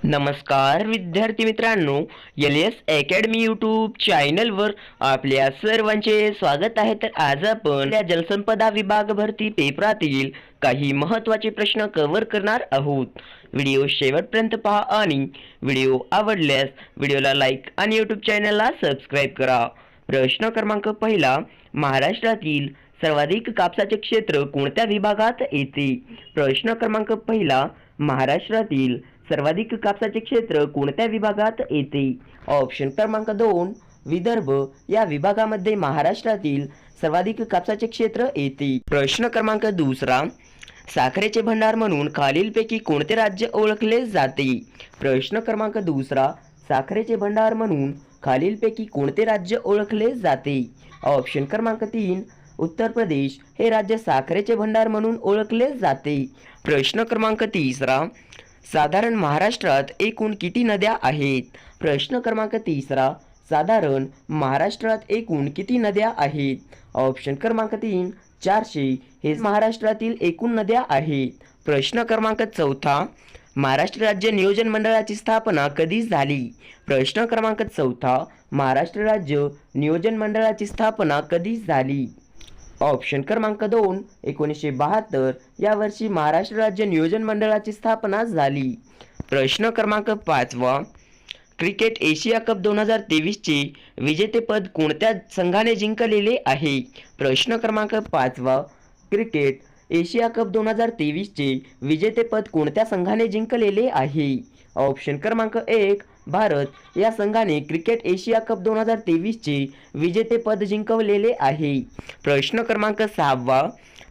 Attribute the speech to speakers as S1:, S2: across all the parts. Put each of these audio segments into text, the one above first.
S1: नमस्कार विद्यार्थी मित्रांनो, एल.एस अकॅडमी यूट्यूब चॅनलवर आपल्या सर्वांचे स्वागत आहे। तर आज आपण या जलसंपदा विभाग भरती पेपरातील काही महत्त्वाचे प्रश्न कव्हर करणार आहोत। व्हिडिओ शेवटपर्यंत पहा आणि व्हिडिओ आवडल्यास व्हिडिओला लाईक आणि यूट्यूब चॅनलला सबस्क्राईब करा। प्रश्न क्रमांक पहिला, महाराष्ट्रातील सर्वाधिक कापसाचे क्षेत्र कोणत्या विभागात येते? प्रश्न क्रमांक पहिला, महाराष्ट्रातील सर्वाधिक कापसाचे क्षेत्र कोणत्या विभागात येते? ऑप्शन क्रमांक 2, विदर्भ या विभागामध्ये महाराष्ट्रातील सर्वाधिक कापसाचे क्षेत्र येते। प्रश्न क्रमांक दुसरा, साखरेचे भंडार म्हणून खालीलपैकी कोणते राज्य ओळखले जाते? प्रश्न क्रमांक दुसरा, साखरेचे भंडार म्हणून खालीलपैकी कोणते राज्य ओळखले जाते? ऑप्शन क्रमांक 3, उत्तर प्रदेश हे राज्य साखरेचे भंडार म्हणून ओळखले जाते। प्रश्न क्रमांक तिसरा, साधारण महाराष्ट्रात एकूण किती नद्या आहेत? प्रश्न क्रमांक तिसरा, साधारण महाराष्ट्रात एकूण किती नद्या आहेत? ऑप्शन क्रमांक 3, 400 हे महाराष्ट्रातील एकूण नद्या आहेत। प्रश्न क्रमांक चौथा, महाराष्ट्र राज्य नियोजन मंडळाची स्थापना कधी झाली? प्रश्न क्रमांक चौथा, महाराष्ट्र राज्य नियोजन मंडळाची स्थापना कधी झाली? ऑप्शन क्रमांक 2, 1972 या वर्षी महाराष्ट्र राज्य नियोजन मंडळाची स्थापना झाली। प्रश्न क्रमांक 5, क्रिकेट एशिया कप 2023 चे विजेतेपद कोणत्या संघाने जिंकलेले आहे? प्रश्न क्रमांक 5, क्रिकेट एशिया कप 2023 चे विजेतेपद कोणत्या संघाने जिंकलेले आहे? ऑप्शन क्रमांक 1, भारत या संघाने क्रिकेट एशिया कप 2023 चे विजेतेपद जिंकवलेले आहे। प्रश्न क्रमांक 6,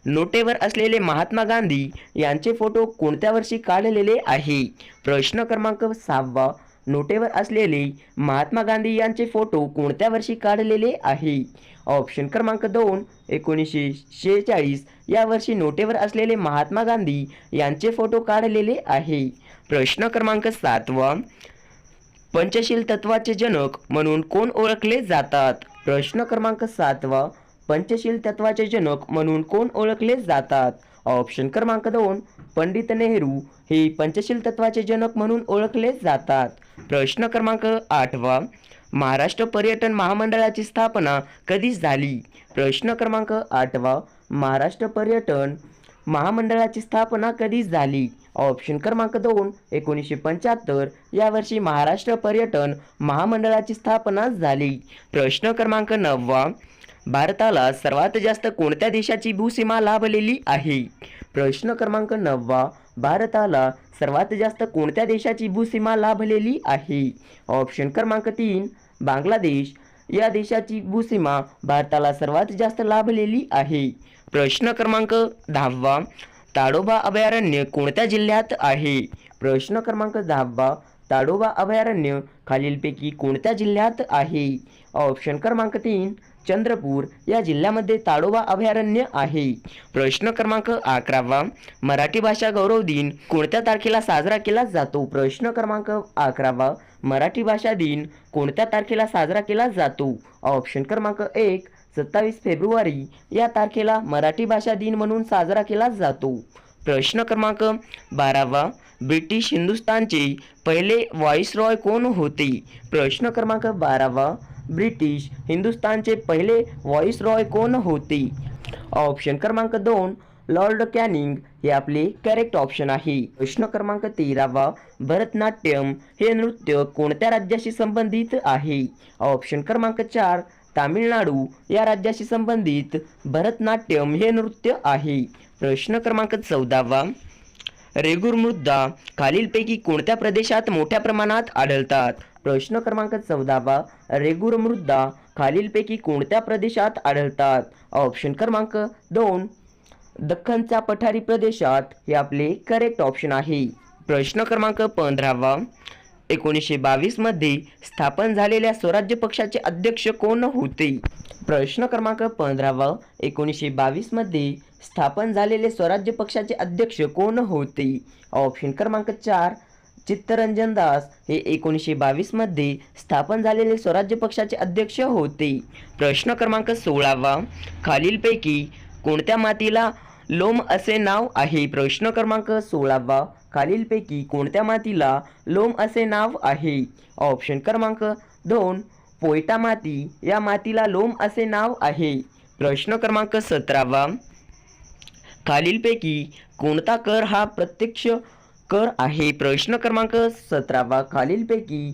S1: नोटेवर असलेले महात्मा गांधी यांचे फोटो कोणत्या वर्षी काढलेले आहे? प्रश्न क्रमांक 6, नोटेवर असलेले महात्मा गांधी यांचे फोटो कोणत्या वर्षी काढलेले आहे? ऑप्शन क्रमांक 2, 1946 या वर्षी नोटेवर असलेले महात्मा गांधी यांचे फोटो काढलेले आहे। प्रश्न क्रमांक 7, पंचशील तत्वाचे जनक म्हणून कोण ओळखले जातात? प्रश्न क्रमांक 7, पंचशील तत्वाचे जनक म्हणून कोण ओळखले जातात? ऑप्शन क्रमांक 2, पंडित नेहरू हे पंचशील तत्वाचे जनक म्हणून ओळखले जातात। प्रश्न क्रमांक 8, महाराष्ट्र पर्यटन महामंडळाची स्थापना कधी झाली? प्रश्न क्रमांक 8, महाराष्ट्र पर्यटन महामंडळाची स्थापना कधी झाली? ऑप्शन क्रमांक 2, 1975 या वर्षी महाराष्ट्र पर्यटन महामंडळाची स्थापना झाली। प्रश्न क्रमांक 9, भारताला सर्वात जास्त कोणत्या देशाची भूसीमा लाभलेली आहे? प्रश्न क्रमांक 9, भारताला सर्वात जास्त कोणत्या देशाची भूसीमा लाभलेली आहे? ऑप्शन क्रमांक 3, बांगलादेश या देशाची भूसीमा भारताला सर्वात जास्त लाभलेली आहे। प्रश्न क्रमांक 10, ताडोबा अभयारण्य कोणत्या जिल्ह्यात आहे? प्रश्न क्रमांक 10, ताडोबा अभयारण्य खालीलपैकी कोणत्या जिल्ह्यात आहे? ऑप्शन क्रमांक 3, चंद्रपूर या जिल्ह्यामध्ये ताडोबा अभयारण्य आहे। प्रश्न क्रमांक 11, मराठी भाषा गौरव दिन कोणत्या तारखेला साजरा केला जातो? प्रश्न क्रमांक 11, मराठी भाषा दिन कोणत्या तारखेला साजरा केला जातो? ऑप्शन क्रमांक 1, 27 फेब्रुवारी या तारखेला मराठी भाषा दिन म्हणून साजरा केला जातो। प्रश्न क्रमांक 12, ब्रिटिश हिंदुस्थानचे पहिले व्हाईसरॉय कोण होते? प्रश्न क्रमांक 12, ब्रिटिश हिंदुस्थानचे पहिले व्हाईसरॉय कोण होते? ऑप्शन क्रमांक 2, लॉर्ड कॅनिंग हे आपले करेक्ट ऑप्शन आहे। प्रश्न क्रमांक 13, भरतनाट्यम हे नृत्य कोणत्या राज्याशी संबंधित आहे? ऑप्शन क्रमांक 4, तामिळनाडू या राज्याशी संबंधित भरतनाट्यम हे नृत्य आहे। प्रश्न क्रमांक 14, रेगूर मृदा खालीलपैकी कोणत्या प्रदेशात मोठ्या प्रमाणात आढळतात? प्रश्न क्रमांक 14, रेगूर मृदा खालीलपैकी कोणत्या प्रदेशात आढळतात? ऑप्शन क्रमांक 2, दख्खनच्या पठारी प्रदेशात हे आपले करेक्ट ऑप्शन आहे। प्रश्न क्रमांक 15, 1922 मध्ये स्थापन झालेल्या स्वराज्य पक्षाचे अध्यक्ष कोण होते? प्रश्न क्रमांक 15, 1922 मध्ये स्थापन झालेले स्वराज्य पक्षाचे अध्यक्ष कोण होते? ऑप्शन क्रमांक 4, चित्तरंजन दास हे 1922 मध्ये स्थापन झालेले स्वराज्य पक्षाचे अध्यक्ष होते। प्रश्न क्रमांक 16, खालीलपैकी कोणत्या मातीला लोम असे नाव आहे? प्रश्न क्रमांक 16, खालीलपैकी कोणत्या मातीला लोम असे नाव आहे? ऑप्शन क्रमांक 2 पोयटा माती, या मातीला लोम असे नाव आहे. प्रश्न क्रमांक 17 खालीलपैकी कोणता कर हा प्रत्यक्ष कर आहे? प्रश्न क्रमांक 17 खालीलपैकी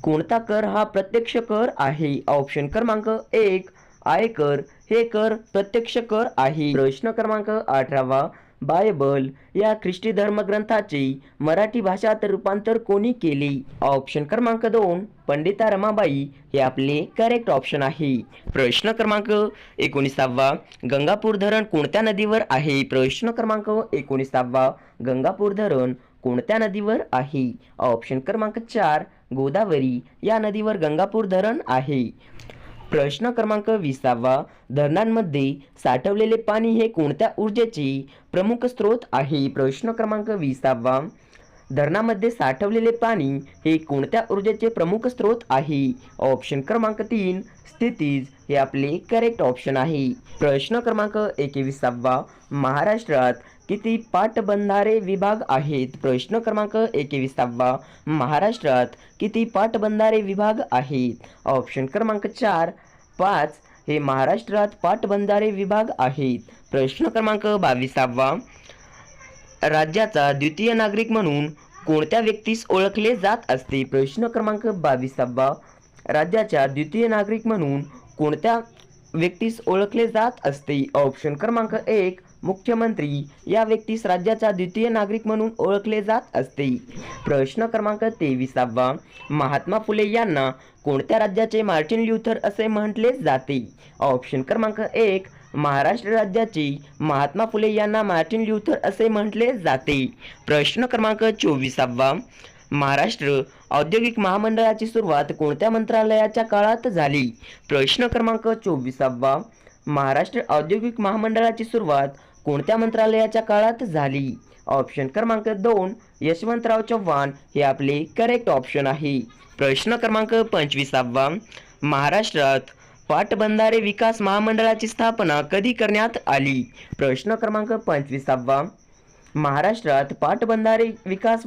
S1: कोणता कर हा प्रत्यक्ष कर आहे? ऑप्शन क्रमांक 1 आयकर, हे कर प्रत्यक्ष कर आहे. प्रश्न क्रमांक 18 बायबल या ख्रिस्ती धर्मग्रंथाचे मराठी भाषात रूपांतर कोणी केले? ऑप्शन क्रमांक 2 पंडिता रमाबाई, हे आपले करेक्ट ऑप्शन आहे. प्रश्न क्रमांक 19 गंगापूर धरण कोणत्या नदीवर आहे? प्रश्न क्रमांक 19 गंगापूर धरण कोणत्या नदीवर आहे? ऑप्शन क्रमांक 4 गोदावरी, या नदीवर गंगापूर धरण आहे. प्रश्न क्रमांक 20 धरणांमध्ये साठवलेले पाणी हे कोणत्या ऊर्जेचे प्रमुख स्रोत आहे? प्रश्न क्रमांक 20 धरणामध्ये साठवलेले पाणी हे कोणत्या ऊर्जेचे प्रमुख स्रोत आहे? ऑप्शन क्रमांक 3 स्थितीज, हे आपले करेक्ट ऑप्शन आहे. प्रश्न क्रमांक 21 महाराष्ट्रात किती पाटबंधारे विभाग आहेत? प्रश्न क्रमांक 21 महाराष्ट्रात किती पाटबंधारे विभाग आहेत? ऑप्शन क्रमांक 4 5 हे महाराष्ट्रात पाटबंधारे विभाग आहेत. प्रश्न क्रमांक 22 राज्याचा द्वितीय नागरिक म्हणून कोणत्या व्यक्तीस ओळखले जात असते? प्रश्न क्रमांक 22 राज्याच्या द्वितीय नागरिक म्हणून कोणत्या व्यक्तीस ओळखले जात असते? ऑप्शन क्रमांक 1 मुख्यमंत्री, या व्यक्तीस राज्याचा द्वितीय नागरिक म्हणून ओळखले जात असते. प्रश्न क्रमांक 23 महात्मा फुले यांना कोणत्या राज्याचे मार्टिन ल्यूथर असे म्हटले जाते? ऑप्शन क्रमांक 1 महाराष्ट्र राज्याचे महात्मा फुले यांना मार्टिन ल्यूथर असे म्हटले जाते. प्रश्न क्रमांक 24 महाराष्ट्र औद्योगिक महामंडळाची सुरुवात कोणत्या मंत्रालयाच्या काळात झाली? प्रश्न क्रमांक 24 महाराष्ट्र औद्योगिक महामंडळाची सुरुवात कोणत्या मंत्रालयाच्या काळात झाली? ऑप्शन क्रमांक 2 यशवंतराव चव्हाण, हे आपले करेक्ट ऑप्शन आहे. प्रश्न क्रमांक 25 महाराष्ट्रात पाटबंधारे विकास महामंडळाची स्थापना कधी करण्यात आली? प्रश्न क्रमांक 25 महाराष्ट्रात पाटबंधारे विकास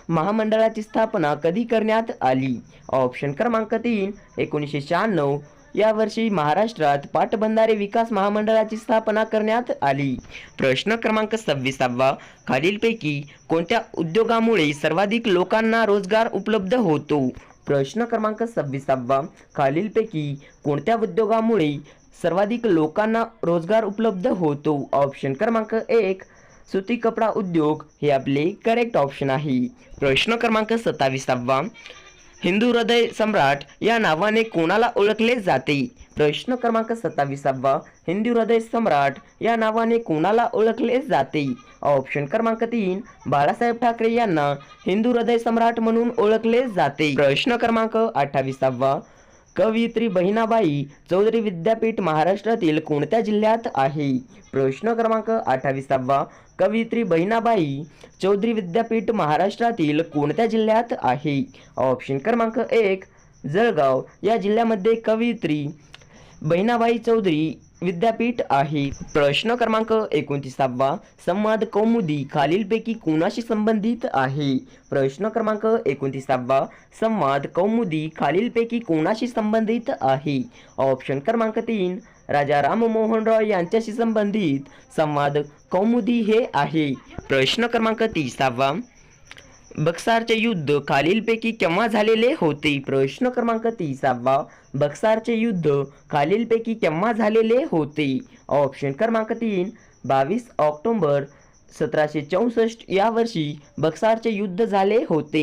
S1: महामंडळाची स्थापना कधी करण्यात आली? ऑप्शन क्रमांक 3 1996, या वर्षी महाराष्ट्रात पाटबंधारे विकास महामंडळाची स्थापना करण्यात आली. प्रश्न क्रमांक 26 खालीलपैकी कोणत्या उद्योगामुळे सर्वाधिक लोकांना रोजगार उपलब्ध होतो? प्रश्न क्रमांक 26 खालीलपैकी कोणत्या उद्योगामुळे सर्वाधिक लोकांना रोजगार उपलब्ध होतो? ऑप्शन क्रमांक 1 सुती कपडा उद्योग, हे आपले करेक्ट ऑप्शन आहे. प्रश्न क्रमांक 27 हिंदू हृदय सम्राट या नावाने कोणाला ओळखले जाते? प्रश्न क्रमांक 27 हिंदू हृदय सम्राट या नावाने कोणाला ओळखले जाते? ऑप्शन क्रमांक 3 बाळासाहेब ठाकरे यांना हिंदू हृदय सम्राट म्हणून ओळखले जाते. प्रश्न क्रमांक 28 कवयित्री बहिणाबाई चौधरी विद्यापीठ महाराष्ट्रातील कोणत्या जिल्ह्यात आहे? प्रश्न क्रमांक 28 कवयित्री बहिणाबाई चौधरी विद्यापीठ महाराष्ट्रातील कोणत्या जिल्ह्यात आहे? ऑप्शन क्रमांक 1 जळगाव, या जिल्ह्यामध्ये कवयित्री बहिणाबाई चौधरी विद्यापीठ आहे. प्रश्न क्रमांक 29 संवाद कौमुदी खालीलपैकी कोणाशी संबंधित आहे? प्रश्न क्रमांक 29 संवाद कौमुदी खालीलपैकी कोणाशी संबंधित आहे? ऑप्शन क्रमांक 3 राजा राममोहन रॉय यांच्याशी संबंधित संवाद कौमुदी हे आहे. प्रश्न क्रमांक 30 बक्सारचे युद्ध खालीलपैकी केव्हा झालेले होते? प्रश्न क्रमांक 30 बक्सारचे युद्ध खालीलपैकी केव्हा झालेले होते? ऑप्शन क्रमांक 3 22 ऑक्टोबर 1764 या वर्षी बक्सारचे युद्ध झाले होते.